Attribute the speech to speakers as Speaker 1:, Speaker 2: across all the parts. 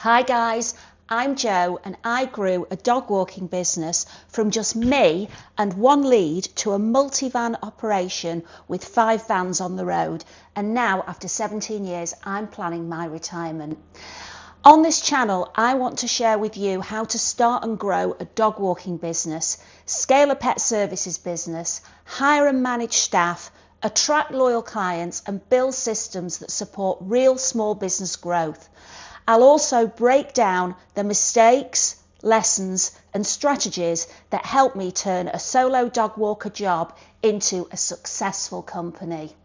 Speaker 1: Hi guys, I'm Jo and I grew a dog walking business from just me and one lead to a multi-van operation with 5 vans on the road, and now after 17 years I'm planning my retirement. On this channel I want to share with you how to start and grow a dog walking business, scale a pet services business, hire and manage staff, attract loyal clients and build systems that support real small business growth. I'll also break down the mistakes, lessons and strategies that help me turn a solo dog walker job into a successful company.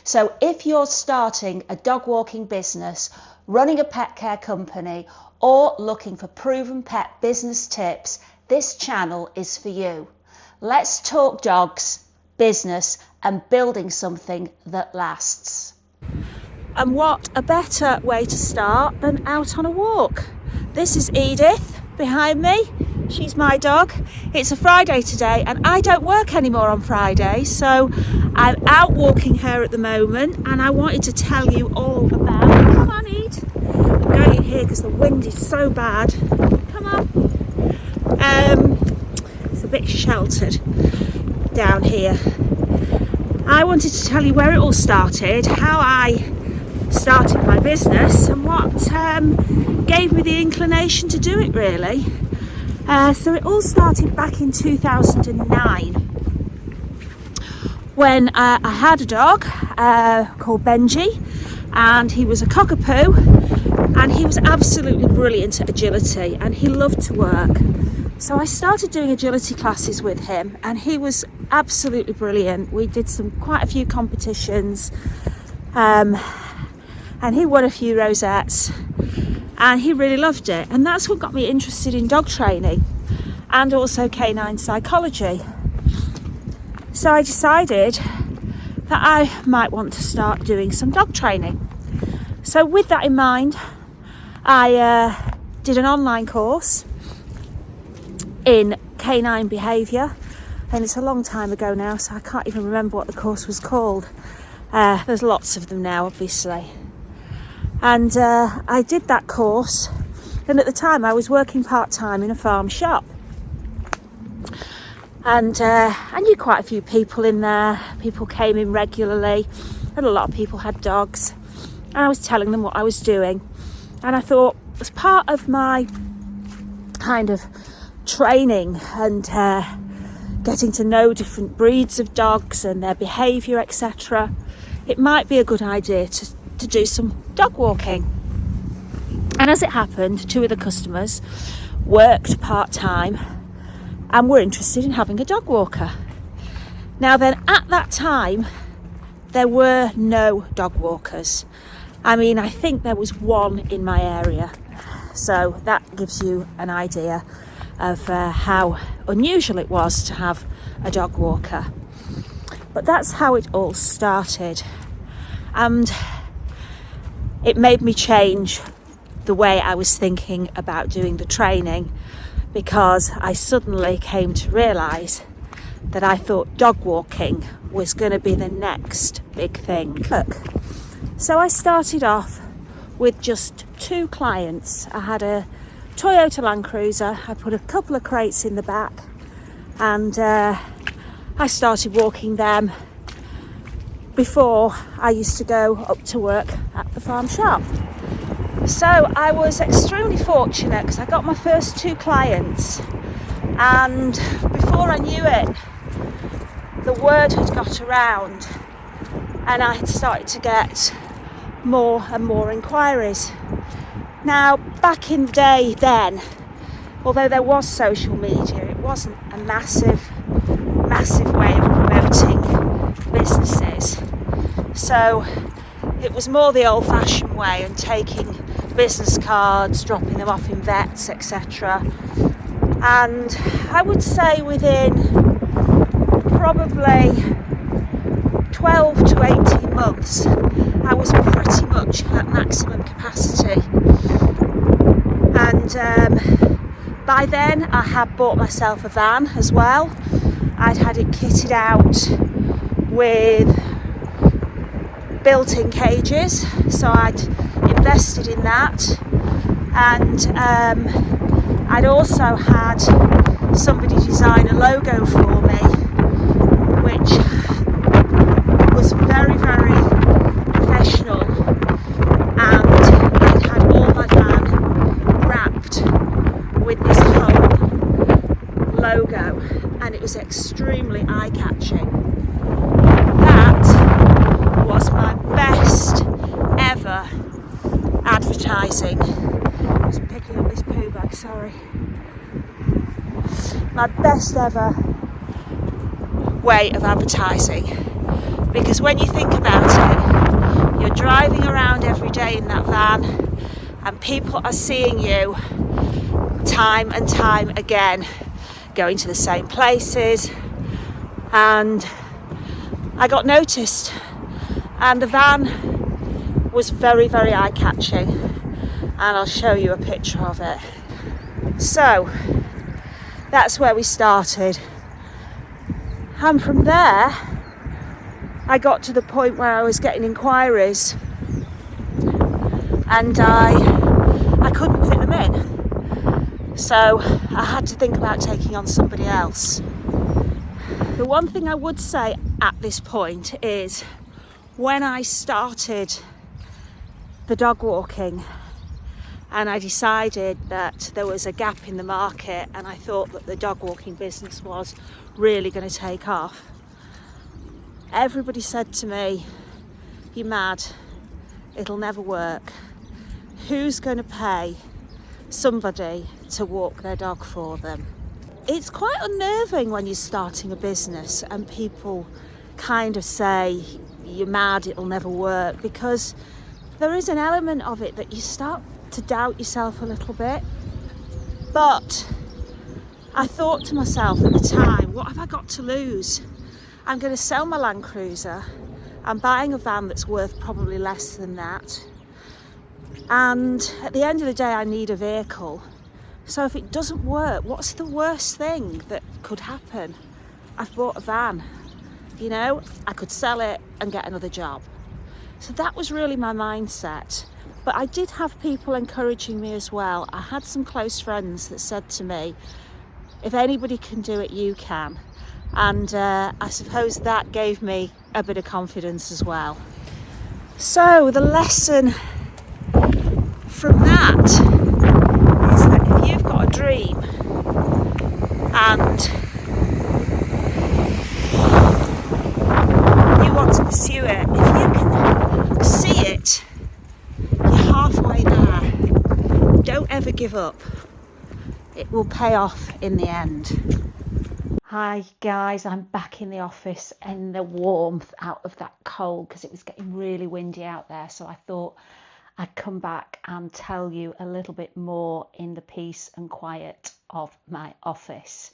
Speaker 1: So if you're starting a dog walking business, running a pet care company or looking for proven pet business tips, this channel is for you. Let's talk dogs, business and building something that lasts. And what a better way to start than out on a walk. This is Edith behind me. She's my dog. It's a Friday today and I don't work anymore on Friday, so I'm out walking her at the moment and I wanted to tell you all about... Come on, Ed. I'm going in here because the wind is so bad. Come on. It's a bit sheltered down here. I wanted to tell you where it all started, how I started my business and what gave me the inclination to do it really. So it all started back in 2009 when I had a dog called Benji, and he was a cockapoo and he was absolutely brilliant at agility and he loved to work. So I started doing agility classes with him and he was absolutely brilliant. We did quite a few competitions. And he won a few rosettes and he really loved it, and that's what got me interested in dog training and also canine psychology. So I decided that I might want to start doing some dog training. So with that in mind, I did an online course in canine behaviour, and it's a long time ago now so I can't even remember what the course was called. There's lots of them now obviously. And I did that course, and at the time I was working part-time in a farm shop, and I knew quite a few people in there. People came in regularly and a lot of people had dogs, and I was telling them what I was doing, and I thought as part of my kind of training and getting to know different breeds of dogs and their behaviour, etc., it might be a good idea to do some dog walking. And as it happened, 2 of the customers worked part-time and were interested in having a dog walker. Now then, at that time there were no dog walkers. I mean, I think there was one in my area, so that gives you an idea of how unusual it was to have a dog walker. But that's how it all started, and it made me change the way I was thinking about doing the training, because I suddenly came to realise that I thought dog walking was going to be the next big thing. Look, so I started off with just 2 clients. I had a Toyota Land Cruiser. I put a couple of crates in the back and I started walking them before I used to go up to work at the farm shop. So I was extremely fortunate because I got my first 2 clients, and before I knew it the word had got around and I had started to get more and more inquiries. Now back in the day then, although there was social media, it wasn't a massive way of promoting businesses. So it was more the old-fashioned way, and taking business cards, dropping them off in vets, etc. And I would say within probably 12 to 18 months I was pretty much at maximum capacity. And by then I had bought myself a van as well. I'd had it kitted out with built-in cages, so I'd invested in that. And I'd also had somebody design a logo for me, which was very, very professional, and I'd had all my van wrapped with this whole logo, and it was extremely eye-catching. That was my best ever advertising. I was picking up this poo bag, sorry. My best ever way of advertising, because when you think about it, you're driving around every day in that van and people are seeing you time and time again, going to the same places, and I got noticed, and the van was very, very eye-catching, and I'll show you a picture of it. So that's where we started, and from there I got to the point where I was getting inquiries and I couldn't fit them in, so I had to think about taking on somebody else. The one thing I would say at this point is, when I started the dog walking and I decided that there was a gap in the market and I thought that the dog walking business was really going to take off, everybody said to me, "You're mad, it'll never work. Who's going to pay somebody to walk their dog for them?" It's quite unnerving when you're starting a business and people kind of say, "You're mad, it'll never work," because there is an element of it that you start to doubt yourself a little bit. But I thought to myself at the time, what have I got to lose? I'm going to sell my Land Cruiser. I'm buying a van that's worth probably less than that. And at the end of the day, I need a vehicle. So if it doesn't work, what's the worst thing that could happen? I've bought a van, you know, I could sell it and get another job. So that was really my mindset. But I did have people encouraging me as well. I had some close friends that said to me, if anybody can do it, you can. And I suppose that gave me a bit of confidence as well. So the lesson from that is that if you've got a dream and you want to pursue it, if you can see it, you're halfway there. Don't ever give up. It will pay off in the end. Hi guys, I'm back in the office in the warmth out of that cold because it was getting really windy out there, so I thought I'd come back and tell you a little bit more in the peace and quiet of my office.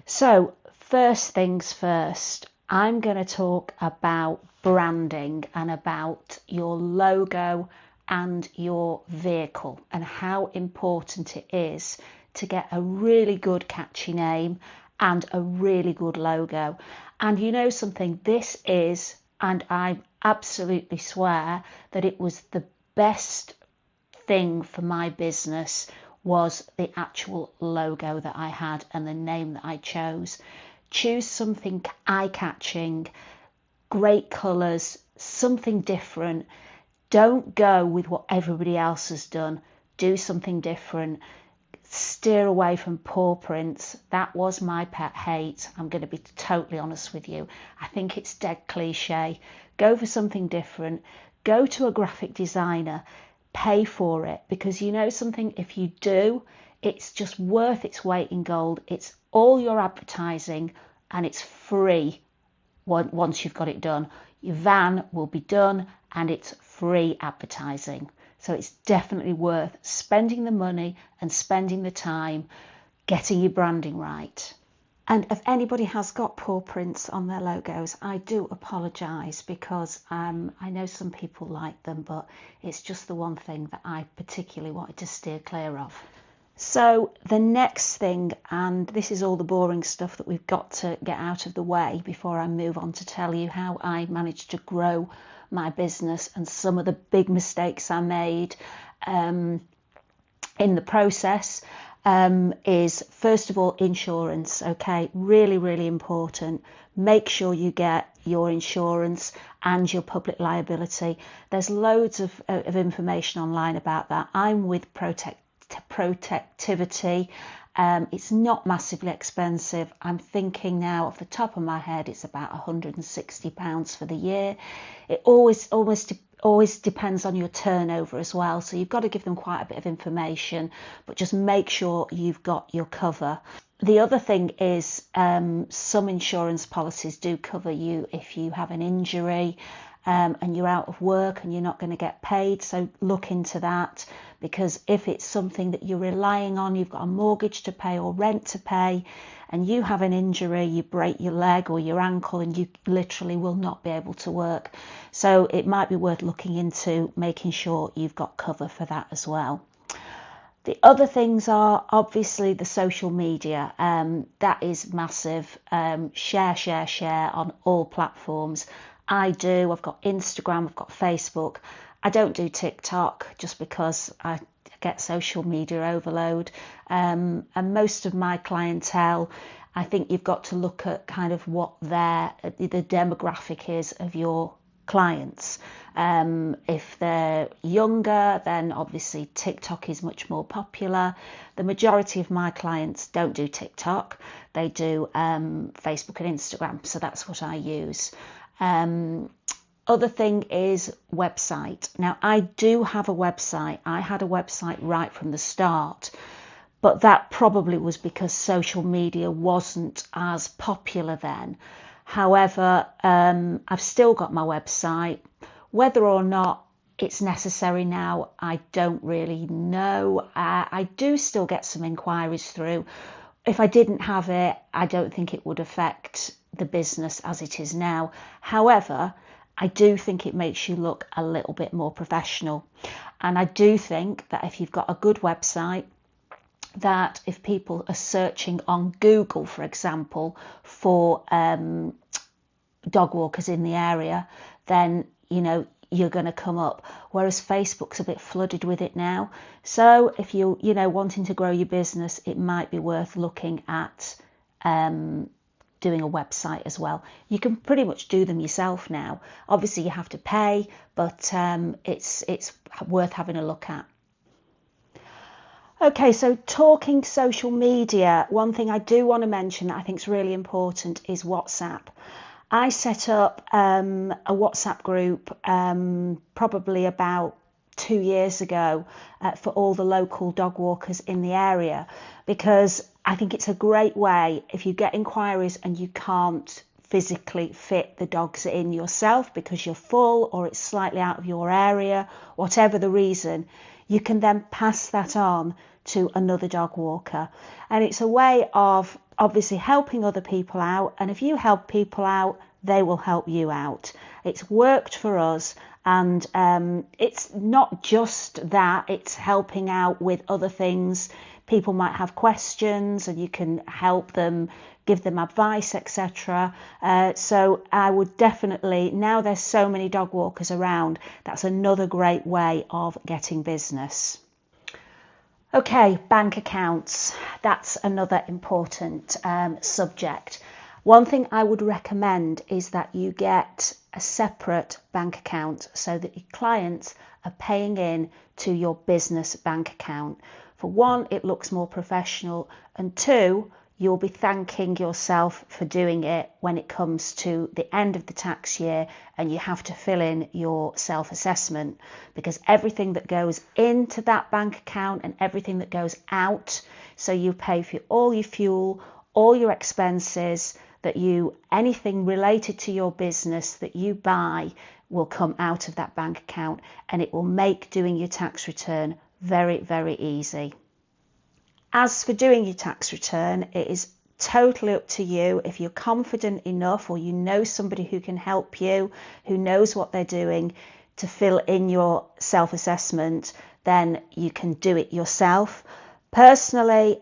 Speaker 1: So first things first, I'm going to talk about branding and about your logo and your vehicle and how important it is to get a really good catchy name and a really good logo. And you know something, this is, and I absolutely swear that it was the best thing for my business, was the actual logo that I had and the name that I chose. Choose something eye-catching, great colours, something different. Don't go with what everybody else has done. Do something different. Steer away from paw prints. That was my pet hate. I'm going to be totally honest with you. I think it's dead cliche. Go for something different. Go to a graphic designer. Pay for it, because you know something, if you do, it's just worth its weight in gold. It's all your advertising and it's free once you've got it done. Your van will be done and it's free advertising. So it's definitely worth spending the money and spending the time getting your branding right. And if anybody has got paw prints on their logos, I do apologise, because I know some people like them, but it's just the one thing that I particularly wanted to steer clear of. So the next thing, and this is all the boring stuff that we've got to get out of the way before I move on to tell you how I managed to grow my business and some of the big mistakes I made, in the process is, first of all, insurance. Okay, really, really important. Make sure you get your insurance and your public liability. There's loads of information online about that. I'm with Protectivity. It's not massively expensive. I'm thinking now off the top of my head it's about £160 for the year. It always depends on your turnover as well, so you've got to give them quite a bit of information, but just make sure you've got your cover. The other thing is some insurance policies do cover you if you have an injury and you're out of work and you're not going to get paid, so look into that, because if it's something that you're relying on, you've got a mortgage to pay or rent to pay, and you have an injury, you break your leg or your ankle, and you literally will not be able to work. So it might be worth looking into making sure you've got cover for that as well. The other things are obviously the social media. That is massive. Share on all platforms. I do. I've got Instagram, I've got Facebook. I don't do TikTok just because I get social media overload. And most of my clientele, I think you've got to look at kind of what the demographic is of your clients. If they're younger, then obviously TikTok is much more popular. The majority of my clients don't do TikTok. They do Facebook and Instagram. So that's what I use. Other thing is website. Now, I do have a website. I had a website right from the start, but that probably was because social media wasn't as popular then. However, I've still got my website. Whether or not it's necessary now, I don't really know. I do still get some inquiries through. If I didn't have it, I don't think it would affect the business as it is now. However, I do think it makes you look a little bit more professional. And I do think that if you've got a good website, that if people are searching on Google, for example, for dog walkers in the area, then, you know, you're going to come up. Whereas Facebook's a bit flooded with it now. So if you're, wanting to grow your business, it might be worth looking at doing a website as well. You can pretty much do them yourself now. Obviously you have to pay, but it's worth having a look at. Okay, so talking social media, one thing I do want to mention that I think is really important is WhatsApp. I set up a WhatsApp group probably about 2 years ago for all the local dog walkers in the area, because I think it's a great way if you get inquiries and you can't physically fit the dogs in yourself because you're full or it's slightly out of your area, whatever the reason, you can then pass that on to another dog walker. And it's a way of obviously helping other people out, and if you help people out, they will help you out. It's worked for us, and it's not just that, it's helping out with other things. People might have questions and you can help them, give them advice, etc. So I would definitely, now there's so many dog walkers around, that's another great way of getting business. Okay, bank accounts. That's another important subject. One thing I would recommend is that you get a separate bank account so that your clients are paying in to your business bank account. For one, it looks more professional, and two, you'll be thanking yourself for doing it when it comes to the end of the tax year and you have to fill in your self-assessment, because everything that goes into that bank account and everything that goes out, so you pay for all your fuel, all your expenses, anything related to your business that you buy will come out of that bank account, and it will make doing your tax return very, very easy. As for doing your tax return, it is totally up to you. If you're confident enough or you know somebody who can help you, who knows what they're doing to fill in your self-assessment, then you can do it yourself. Personally,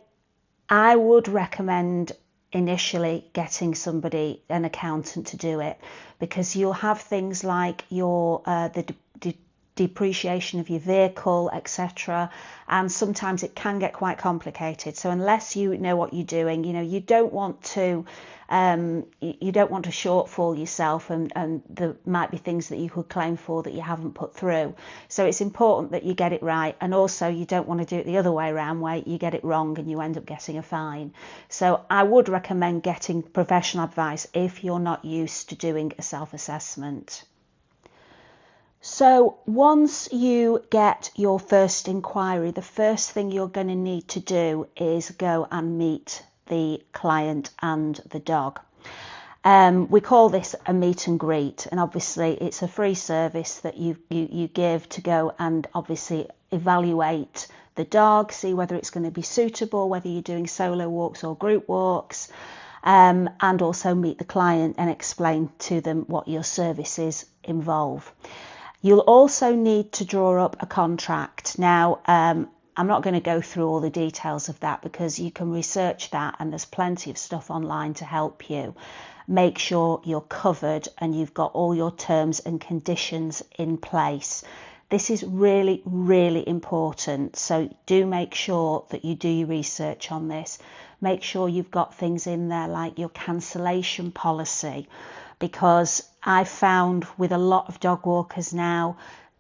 Speaker 1: I would recommend initially getting somebody, an accountant, to do it, because you'll have things like your the
Speaker 2: depreciation of your vehicle, etc. And sometimes it can get quite complicated. So unless you know what you're doing, you don't want to shortfall yourself, and there might be things that you could claim for that you haven't put through. So it's important that you get it right, and also you don't want to do it the other way around where you get it wrong and you end up getting a fine. So I would recommend getting professional advice if you're not used to doing a self-assessment. So once you get your first inquiry, the first thing you're going to need to do is go and meet the client and the dog. We call this a meet and greet, and obviously it's a free service that you give to go and obviously evaluate the dog, see whether it's going to be suitable, whether you're doing solo walks or group walks, and also meet the client and explain to them what your services involve. You'll also need to draw up a contract. Now, I'm not going to go through all the details of that because you can research that, and there's plenty of stuff online to help you. Make sure you're covered and you've got all your terms and conditions in place. This is really, really important. So do make sure that you do your research on this. Make sure you've got things in there like your cancellation policy, because I've found with a lot of dog walkers now,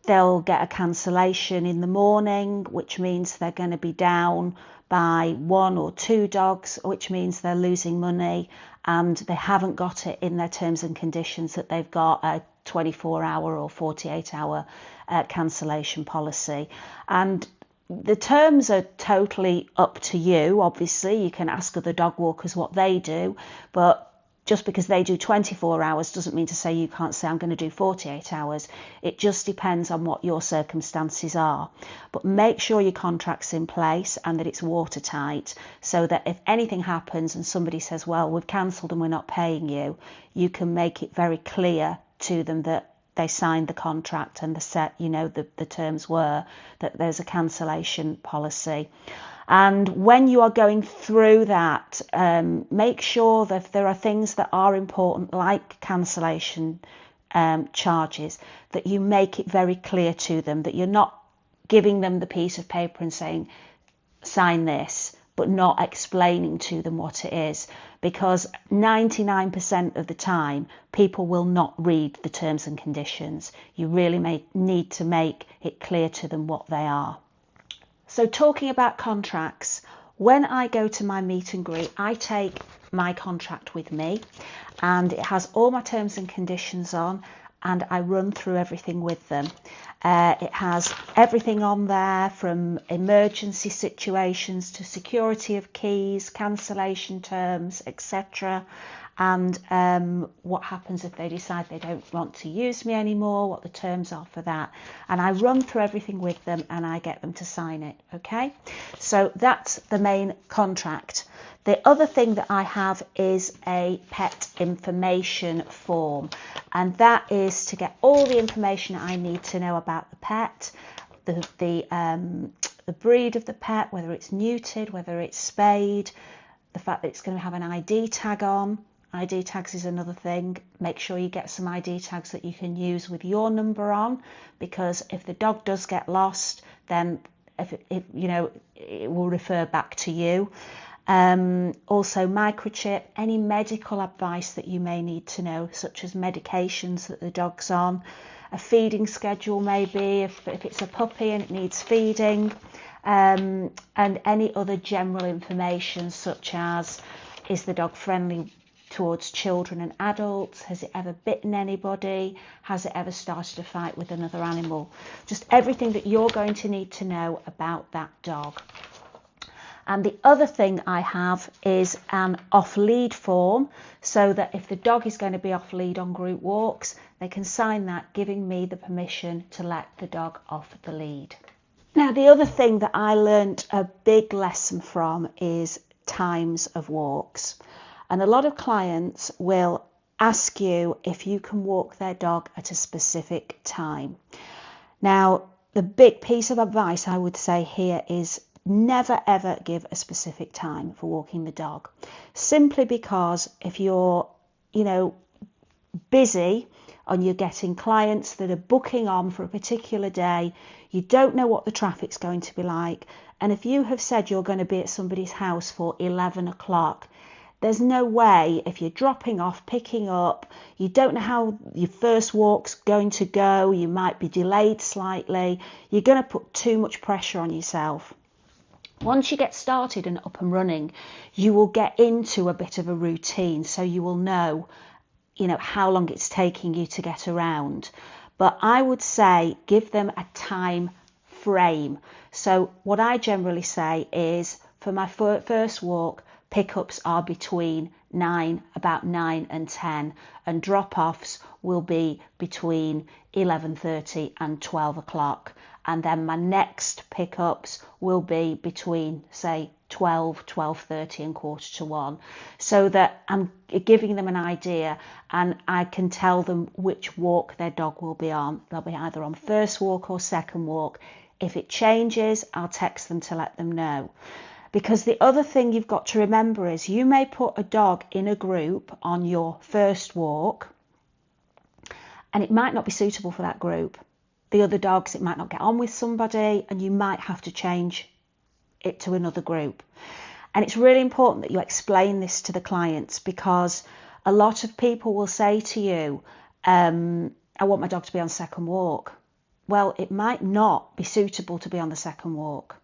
Speaker 2: they'll get a cancellation in the morning, which means they're going to be down by 1 or 2 dogs, which means they're losing money, and they haven't got it in their terms and conditions that they've got a 24-hour or 48-hour cancellation policy. And the terms are totally up to you. Obviously, you can ask other dog walkers what they do, but just because they do 24 hours doesn't mean to say you can't say I'm going to do 48 hours. It just depends on what your circumstances are. But make sure your contract's in place and that it's watertight, so that if anything happens and somebody says, well, we've cancelled and we're not paying you, you can make it very clear to them that they signed the contract and the terms were that there's a cancellation policy. And when you are going through that, make sure that if there are things that are important, like cancellation charges, that you make it very clear to them, that you're not giving them the piece of paper and saying, sign this, but not explaining to them what it is. Because 99% of the time, people will not read the terms and conditions. You really need to make it clear to them what they are. So talking about contracts, when I go to my meet and greet, I take my contract with me, and it has all my terms and conditions on, and I run through everything with them. It has everything on there, from emergency situations to security of keys, cancellation terms, etc. And what happens if they decide they don't want to use me anymore, what the terms are for that. And I run through everything with them and I get them to sign it, okay? So that's the main contract. The other thing that I have is a pet information form, and that is to get all the information I need to know about the pet, the breed of the pet, whether it's neutered, whether it's spayed, the fact that it's going to have an ID tag on. ID tags is another thing. Make sure you get some ID tags that you can use with your number on, because if the dog does get lost, then it will refer back to you. Also microchip, any medical advice that you may need to know, such as medications that the dog's on, a feeding schedule maybe, if it's a puppy and it needs feeding, and any other general information such as, is the dog friendly towards children and adults? Has it ever bitten anybody? Has it ever started a fight with another animal? Just everything that you're going to need to know about that dog. And the other thing I have is an off-lead form, so that if the dog is going to be off-lead on group walks, they can sign that, giving me the permission to let the dog off the lead. Now, the other thing that I learnt a big lesson from is times of walks. And a lot of clients will ask you if you can walk their dog at a specific time. Now, the big piece of advice I would say here is never ever give a specific time for walking the dog, simply because if you're busy and you're getting clients that are booking on for a particular day. You don't know what the traffic's going to be like. And if you have said you're going to be at somebody's house for 11 o'clock, there's no way, if you're dropping off, picking up, you don't know how your first walk's going to go, you might be delayed slightly, you're going to put too much pressure on yourself. Once you get started and up and running, you will get into a bit of a routine, so you will know, how long it's taking you to get around. But I would say give them a time frame. So what I generally say is, for my first walk, pickups are between about 9 and 10, and drop-offs will be between 11:30 and 12 o'clock. And then my next pickups will be between, say, 12, 12:30 and 1:45, so that I'm giving them an idea, and I can tell them which walk their dog will be on. They'll be either on first walk or second walk. If it changes, I'll text them to let them know. Because the other thing you've got to remember is, you may put a dog in a group on your first walk, and it might not be suitable for that group. The other dogs, it might not get on with somebody, and you might have to change it to another group. And it's really important that you explain this to the clients, because a lot of people will say to you, I want my dog to be on second walk. Well, it might not be suitable to be on the second walk.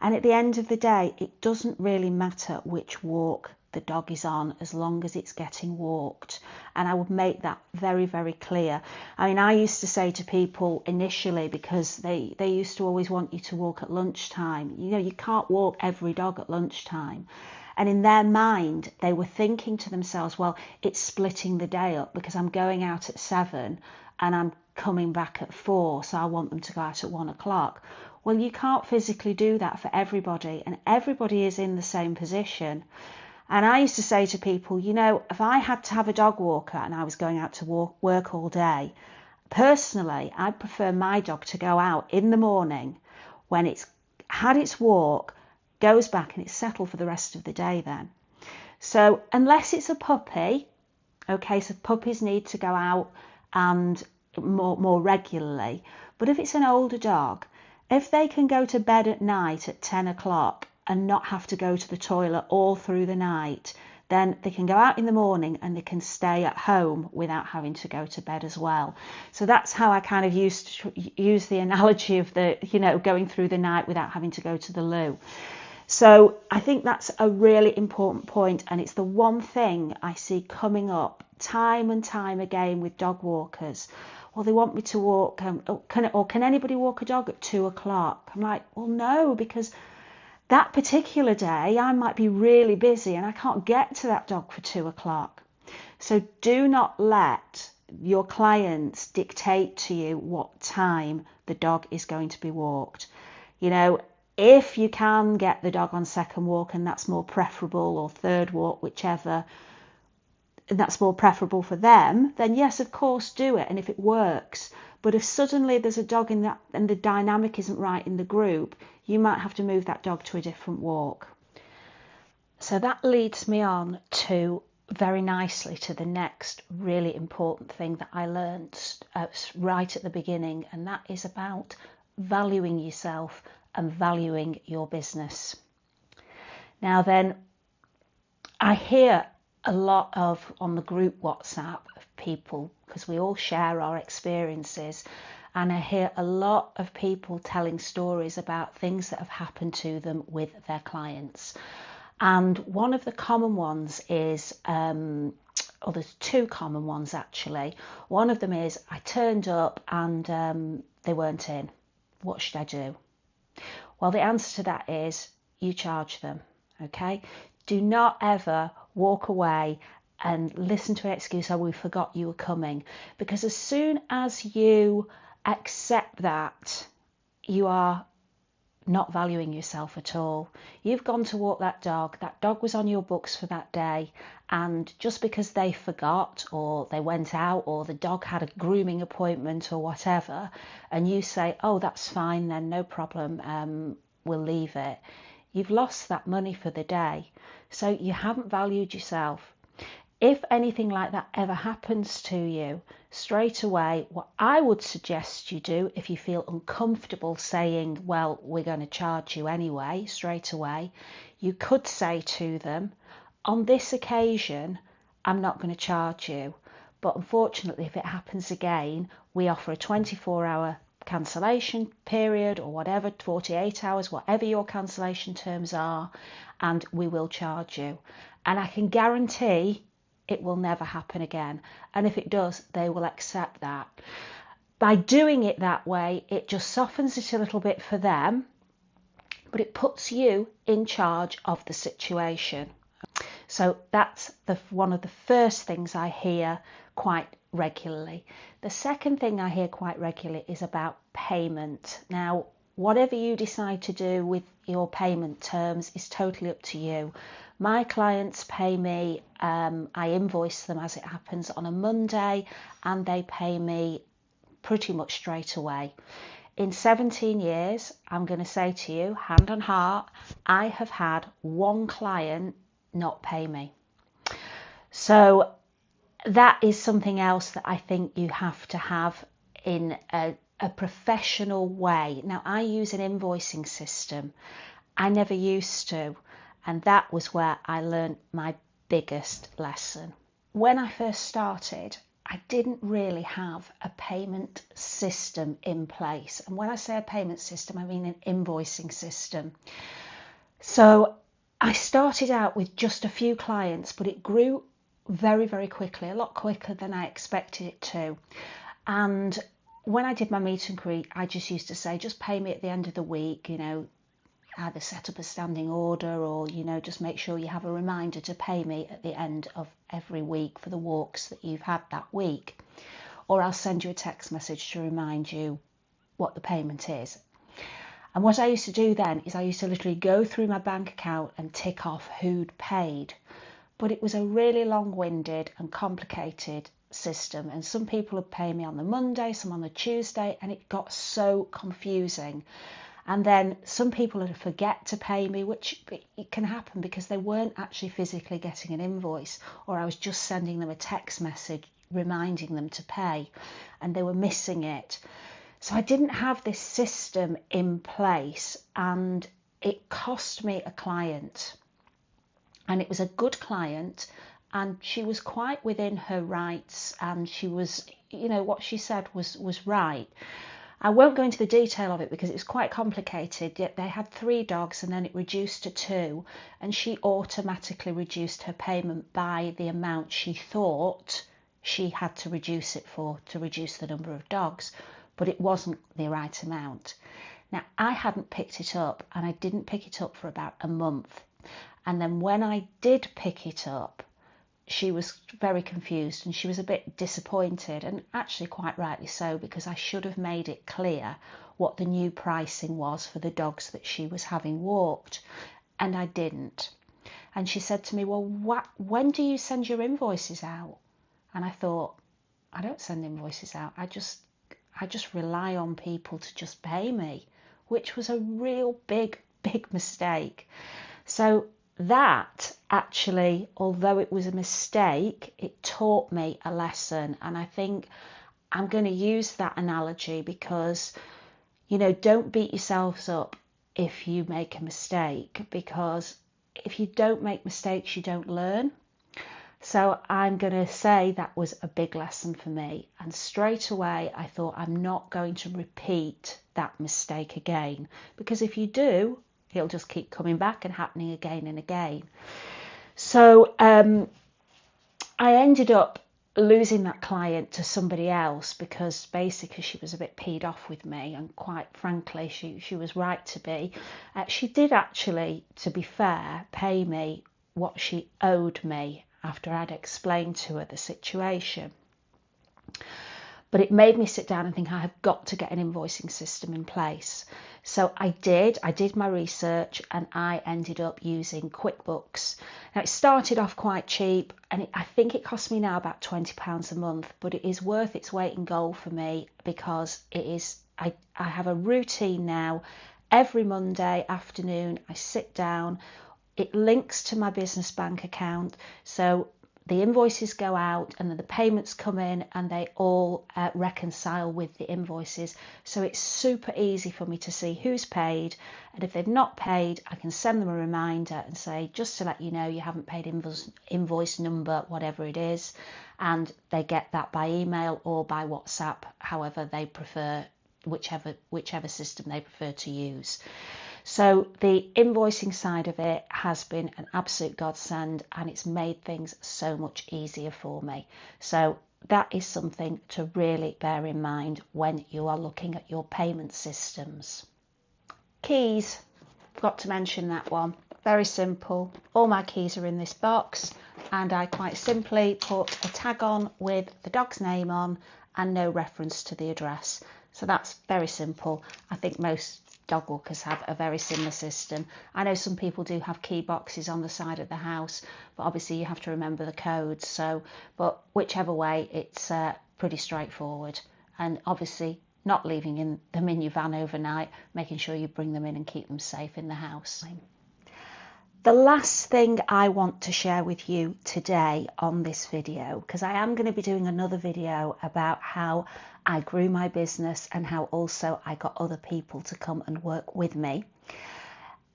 Speaker 2: And at the end of the day, it doesn't really matter which walk the dog is on, as long as it's getting walked. And I would make that very, very clear. I mean, I used to say to people initially, because they used to always want you to walk at lunchtime. You can't walk every dog at lunchtime. And in their mind, they were thinking to themselves, well, it's splitting the day up, because I'm going out at 7 and I'm coming back at 4, so I want them to go out at 1 o'clock. Well, you can't physically do that for everybody, and everybody is in the same position. And I used to say to people, if I had to have a dog walker and I was going out to work all day, personally, I'd prefer my dog to go out in the morning when it's had its walk, goes back, and it's settled for the rest of the day then. So unless it's a puppy, okay, so puppies need to go out and more regularly. But if it's an older dog, if they can go to bed at night at 10 o'clock and not have to go to the toilet all through the night, then they can go out in the morning and they can stay at home without having to go to bed as well. So that's how I kind of use the analogy of going through the night without having to go to the loo. So I think that's a really important point, and it's the one thing I see coming up time and time again with dog walkers. Well, they want me to walk, can anybody walk a dog at 2 o'clock? I'm like, well, no, because that particular day I might be really busy and I can't get to that dog for 2 o'clock. So do not let your clients dictate to you what time the dog is going to be walked. If you can get the dog on second walk, and that's more preferable, or third walk, whichever, and that's more preferable for them, then yes, of course, do it. And if it works, but if suddenly there's a dog in that and the dynamic isn't right in the group, you might have to move that dog to a different walk. So that leads me on to very nicely to the next really important thing that I learned right at the beginning, and that is about valuing yourself and valuing your business. Now then, I hear a lot on the group WhatsApp of people, because we all share our experiences, and I hear a lot of people telling stories about things that have happened to them with their clients. And one of the common ones is, there's two common ones actually. One of them is, I turned up and they weren't in. What should I do? Well, the answer to that is, you charge them, okay? Do not ever walk away and listen to an excuse, oh, we forgot you were coming. Because as soon as you accept that, you are not valuing yourself at all. You've gone to walk that dog was on your books for that day, and just because they forgot, or they went out, or the dog had a grooming appointment or whatever, and you say, oh, that's fine then, no problem, we'll leave it, you've lost that money for the day. So you haven't valued yourself. If anything like that ever happens to you, straight away, what I would suggest you do, if you feel uncomfortable saying, well, we're going to charge you anyway, straight away, you could say to them, on this occasion, I'm not going to charge you. But unfortunately, if it happens again, we offer a 24-hour cancellation period or whatever, 48 hours, whatever your cancellation terms are, and we will charge you. And I can guarantee it will never happen again. And if it does, they will accept that. By doing it that way, it just softens it a little bit for them, but it puts you in charge of the situation. So that's one of the first things I hear quite regularly. The second thing I hear quite regularly is about payment. Now, whatever you decide to do with your payment terms is totally up to you. My clients pay me, I invoice them as it happens on a Monday, and they pay me pretty much straight away. In 17 years, I'm going to say to you, hand on heart, I have had one client not pay me. So that is something else that I think you have to have in a professional way. Now, I use an invoicing system. I never used to, and that was where I learned my biggest lesson. When I first started, I didn't really have a payment system in place. And when I say a payment system, I mean an invoicing system. So I started out with just a few clients, but it grew very, very quickly, a lot quicker than I expected it to. And when I did my meet and greet, I just used to say, just pay me at the end of the week, either set up a standing order or, just make sure you have a reminder to pay me at the end of every week for the walks that you've had that week. Or I'll send you a text message to remind you what the payment is. And what I used to do then is I used to literally go through my bank account and tick off who'd paid. But it was a really long-winded and complicated system. And some people would pay me on the Monday, some on the Tuesday, and it got so confusing. And then some people would forget to pay me, which it can happen because they weren't actually physically getting an invoice, or I was just sending them a text message reminding them to pay, and they were missing it. So I didn't have this system in place, and it cost me a client. And it was a good client, and she was quite within her rights, and she was, what she said was right. I won't go into the detail of it because it was quite complicated. Yet they had 3 dogs and then it reduced to 2, and she automatically reduced her payment by the amount she thought she had to reduce it for, to reduce the number of dogs, but it wasn't the right amount. Now, I hadn't picked it up, and I didn't pick it up for about a month. And then when I did pick it up, she was very confused and she was a bit disappointed, and actually quite rightly so, because I should have made it clear what the new pricing was for the dogs that she was having walked, and I didn't. And she said to me, well, when do you send your invoices out? And I thought, I don't send invoices out. I just rely on people to just pay me, which was a real big mistake. So that actually, although it was a mistake, it taught me a lesson. And I think I'm going to use that analogy because, don't beat yourselves up if you make a mistake, because if you don't make mistakes, you don't learn. So I'm going to say that was a big lesson for me. And straight away, I thought I'm not going to repeat that mistake again, because if you do, it'll just keep coming back and happening again and again. So I ended up losing that client to somebody else because basically she was a bit peed off with me, and quite frankly, she was right to be. She did actually, to be fair, pay me what she owed me after I'd explained to her the situation. But it made me sit down and think I have got to get an invoicing system in place. So I did my research, and I ended up using QuickBooks. Now, it started off quite cheap, and I think it cost me now about £20 a month, but it is worth its weight in gold for me because it is. I have a routine now. Every Monday afternoon, I sit down. It links to my business bank account. So the invoices go out and then the payments come in and they all reconcile with the invoices. So it's super easy for me to see who's paid, and if they've not paid, I can send them a reminder and say, just to let you know, you haven't paid invoice number, whatever it is, and they get that by email or by WhatsApp, however they prefer, whichever system they prefer to use. So the invoicing side of it has been an absolute godsend, and it's made things so much easier for me. So that is something to really bear in mind when you are looking at your payment systems. Keys, forgot to mention that one. Very simple. All my keys are in this box, and I quite simply put a tag on with the dog's name on and no reference to the address. So that's very simple. I think most dog walkers have a very similar system. I know some people do have key boxes on the side of the house, but obviously you have to remember the codes. So, but whichever way, it's pretty straightforward. And obviously not leaving them in your van overnight, making sure you bring them in and keep them safe in the house. The last thing I want to share with you today on this video, because I am going to be doing another video about how I grew my business and how also I got other people to come and work with me,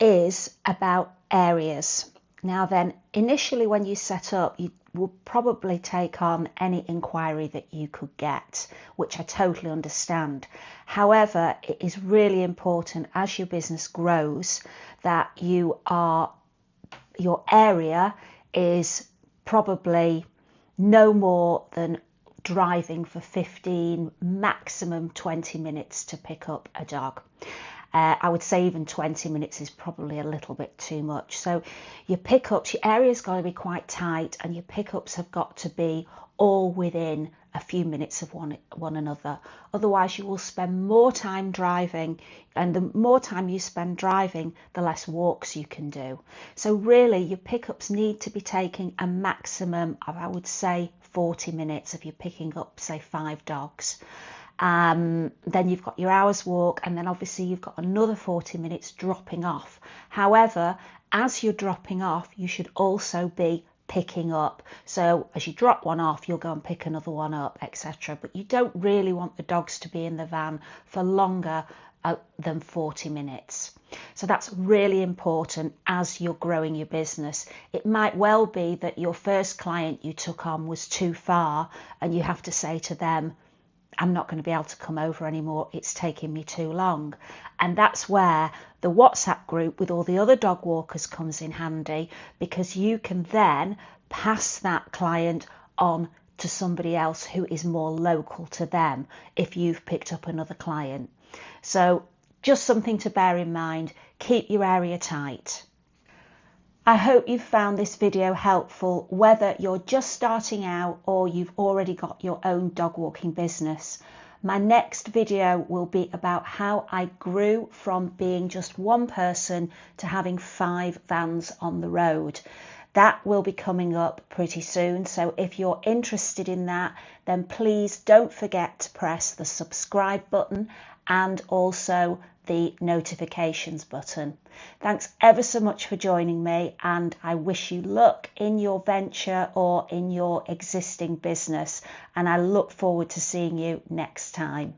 Speaker 2: is about areas. Now then, initially when you set up, you will probably take on any inquiry that you could get, which I totally understand. However, it is really important as your business grows that your area is probably no more than driving for 15, maximum 20 minutes to pick up a dog. I would say even 20 minutes is probably a little bit too much. So your pickups, your area's got to be quite tight, and your pickups have got to be all within a few minutes of one another. Otherwise you will spend more time driving, and the more time you spend driving, the less walks you can do. So really your pickups need to be taking a maximum of, I would say, 40 minutes if you're picking up, say, 5 dogs. Then you've got your hour's walk, and then obviously you've got another 40 minutes dropping off. However, as you're dropping off, you should also be picking up. So as you drop one off, you'll go and pick another one up, etc. But you don't really want the dogs to be in the van for longer than 40 minutes. So that's really important as you're growing your business. It might well be that your first client you took on was too far, and you have to say to them, I'm not going to be able to come over anymore, it's taking me too long. And that's where the WhatsApp group with all the other dog walkers comes in handy, because you can then pass that client on to somebody else who is more local to them if you've picked up another client. So just something to bear in mind, keep your area tight. I hope you've found this video helpful, whether you're just starting out or you've already got your own dog walking business. My next video will be about how I grew from being just one person to having 5 vans on the road. That will be coming up pretty soon, so if you're interested in that, then please don't forget to press the subscribe button and also the notifications button. Thanks ever so much for joining me, and I wish you luck in your venture or in your existing business, and I look forward to seeing you next time.